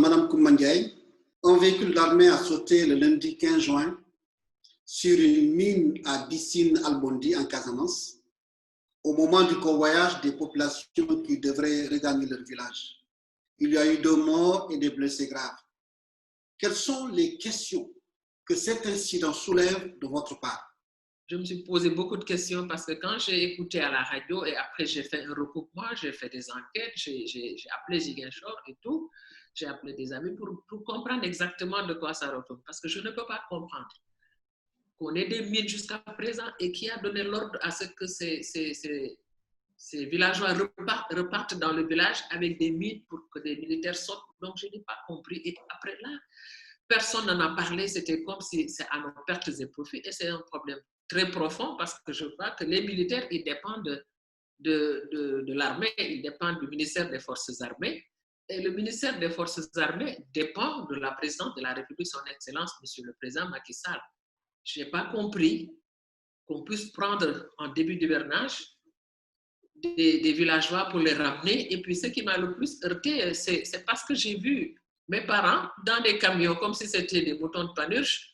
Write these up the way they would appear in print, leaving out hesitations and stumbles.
Mme Koumba-Ndiaye, un véhicule d'armée a sauté le lundi 15 juin sur une mine à Bissine-Albondi en Casamance, au moment du convoyage des populations qui devraient regagner leur village. Il y a eu 2 morts et des blessés graves. Quelles sont les questions que cet incident soulève de votre part? Je me suis posé beaucoup de questions parce que quand j'ai écouté à la radio et après j'ai fait un recoupement, j'ai fait des enquêtes, j'ai appelé Ziguinchor et tout, j'ai appelé des amis pour comprendre exactement de quoi ça retourne. Parce que je ne peux pas comprendre qu'on ait des mines jusqu'à présent et qui a donné l'ordre à ce que ces villageois repartent dans le village avec des mines pour que des militaires sortent. Donc je n'ai pas compris. Et après là, personne n'en a parlé, c'était comme si c'est à nos pertes et profits. Et c'est un problème très profond parce que je crois que les militaires, ils dépendent de l'armée, ils dépendent du ministère des Forces armées. Et le ministère des Forces armées dépend de la présidente de la République, son Excellence, Monsieur le Président Macky Sall. Je n'ai pas compris qu'on puisse prendre en début d'hivernage des villageois pour les ramener. Et puis ce qui m'a le plus heurté, c'est parce que j'ai vu mes parents dans des camions comme si c'était des moutons de Panurge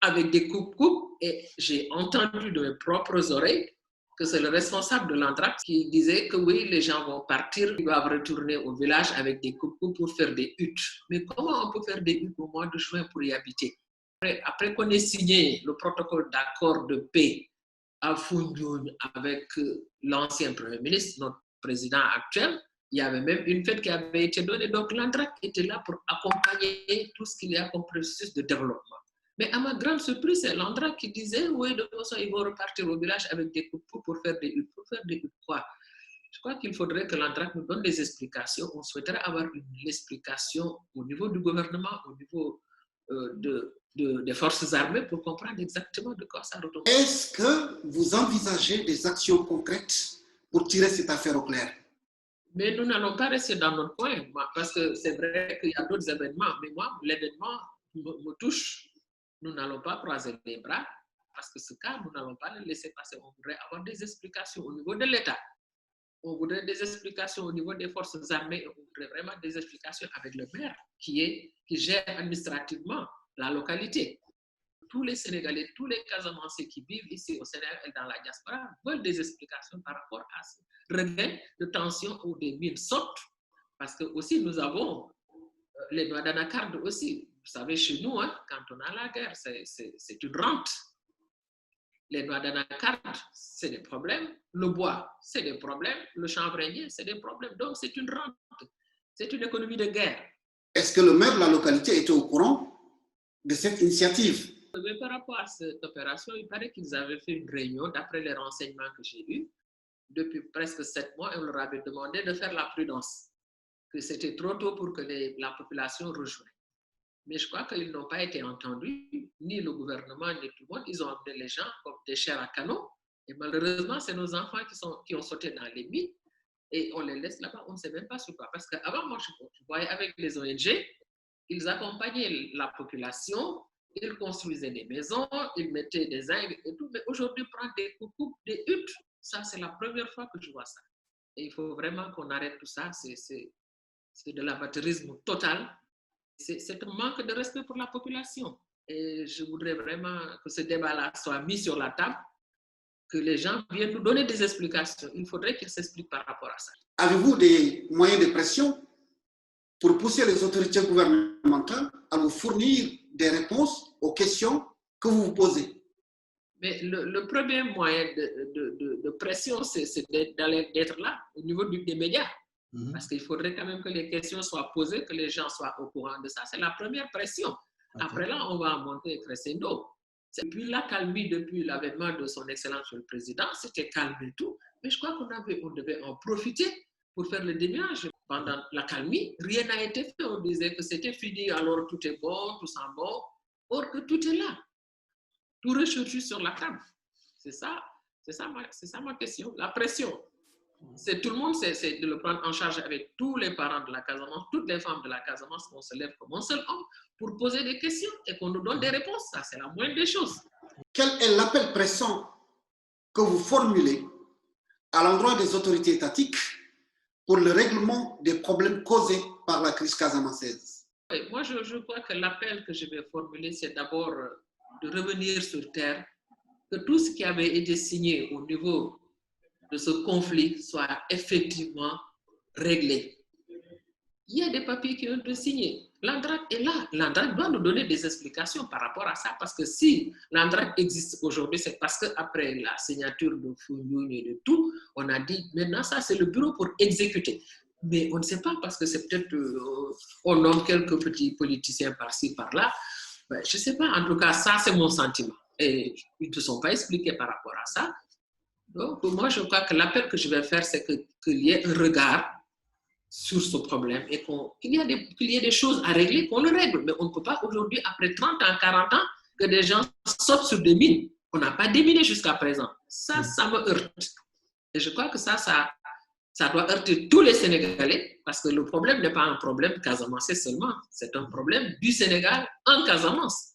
avec des coupes-coupes et j'ai entendu de mes propres oreilles que c'est le responsable de l'Antrax qui disait que oui, les gens vont partir, ils doivent retourner au village avec des coupes-coupes pour faire des huttes. Mais comment on peut faire des huttes au mois de juin pour y habiter? Après qu'on ait signé le protocole d'accord de paix à Foundiougne avec l'ancien Premier ministre, notre président actuel, il y avait même une fête qui avait été donnée. Donc l'Antrax était là pour accompagner tout ce qu'il y a comme processus de développement. Mais à ma grande surprise, c'est l'Antrax qui disait oui, de toute façon, ils vont repartir au village avec des coupes pour faire des huttes. Pour faire des huttes quoi? Je crois qu'il faudrait que l'Antrax nous donne des explications. On souhaiterait avoir une explication au niveau du gouvernement, au niveau des forces armées pour comprendre exactement de quoi ça retourne. Est-ce que vous envisagez des actions concrètes pour tirer cette affaire au clair? Mais nous n'allons pas rester dans notre coin parce que c'est vrai qu'il y a d'autres événements. Mais moi, l'événement me touche. Nous n'allons pas croiser les bras parce que ce cas, nous n'allons pas le laisser passer. On voudrait avoir des explications au niveau de l'État. On voudrait des explications au niveau des forces armées. On voudrait vraiment des explications avec le maire qui gère administrativement la localité. Tous les Sénégalais, tous les Casamancés qui vivent ici au Sénégal et dans la diaspora veulent des explications par rapport à ce regain de tension où des mines sautent. Parce que aussi, nous avons les noix d'anacarde aussi. Vous savez, chez nous, hein, quand on a la guerre, c'est une rente. Les noix d'anacarde, c'est des problèmes. Le bois, c'est des problèmes. Le chanvreinier, c'est des problèmes. Donc, c'est une rente. C'est une économie de guerre. Est-ce que le maire de la localité était au courant de cette initiative? Mais par rapport à cette opération, il paraît qu'ils avaient fait une réunion, d'après les renseignements que j'ai eus, depuis presque 7 mois, et on leur avait demandé de faire la prudence, que c'était trop tôt pour que la population rejoigne. Mais je crois qu'ils n'ont pas été entendus, ni le gouvernement, ni tout le monde. Ils ont amené les gens comme des chairs à canon. Et malheureusement, c'est nos enfants qui ont sauté dans les mines et on les laisse là-bas. On ne sait même pas sur quoi. Parce qu'avant, moi, je voyais avec les ONG, ils accompagnaient la population, ils construisaient des maisons, ils mettaient des zincs et tout. Mais aujourd'hui, prendre des coupes, des huttes, ça, c'est la première fois que je vois ça. Et il faut vraiment qu'on arrête tout ça. C'est de l'amateurisme total. C'est un manque de respect pour la population. Et je voudrais vraiment que ce débat-là soit mis sur la table, que les gens viennent nous donner des explications. Il faudrait qu'ils s'expliquent par rapport à ça. Avez-vous des moyens de pression pour pousser les autorités gouvernementales à vous fournir des réponses aux questions que vous vous posez? Mais le premier moyen de pression, c'est d'être là, au niveau des médias. Parce qu'il faudrait quand même que les questions soient posées, que les gens soient au courant de ça. C'est la première pression. Après là, on va monter crescendo. Depuis l'accalmie, depuis l'avènement de son Excellence le Président, c'était calme et tout. Mais je crois qu'on devait en profiter pour faire le démiage. Pendant l'accalmie, rien n'a été fait. On disait que c'était fini, alors tout est bon, tout sent bon. Or que tout est là. Tout ressurgit sur la table. C'est ça ma question. La pression. C'est tout le monde, c'est de le prendre en charge avec tous les parents de la Casamance, toutes les femmes de la Casamance, qu'on se lève comme un seul homme pour poser des questions et qu'on nous donne des réponses. Ça, c'est la moindre des choses. Quel est l'appel pressant que vous formulez à l'endroit des autorités étatiques pour le règlement des problèmes causés par la crise casamançaise? moi, je crois que l'appel que je vais formuler, c'est d'abord de revenir sur terre, que tout ce qui avait été signé au niveau de ce conflit soit effectivement réglé. Il y a des papiers qui ont été signés. L'ANDRAC est là. L'ANDRAC doit nous donner des explications par rapport à ça, parce que si l'ANDRAC existe aujourd'hui, c'est parce qu'après la signature de Founioun et de tout, on a dit, maintenant, ça, c'est le bureau pour exécuter. Mais on ne sait pas, parce que c'est peut-être, on nomme quelques petits politiciens par-ci, par-là. Ben, je ne sais pas. En tout cas, ça, c'est mon sentiment. Et ils ne sont pas expliqués par rapport à ça. Donc, moi, je crois que l'appel que je vais faire, c'est qu'il y ait un regard sur ce problème et qu'il y ait des choses à régler, qu'on le règle. Mais on ne peut pas aujourd'hui, après 30 ans, 40 ans, que des gens sautent sur des mines. On n'a pas déminé jusqu'à présent. Ça me heurte. Et je crois que ça doit heurter tous les Sénégalais, parce que le problème n'est pas un problème casamançais seulement, c'est un problème du Sénégal en Casamance.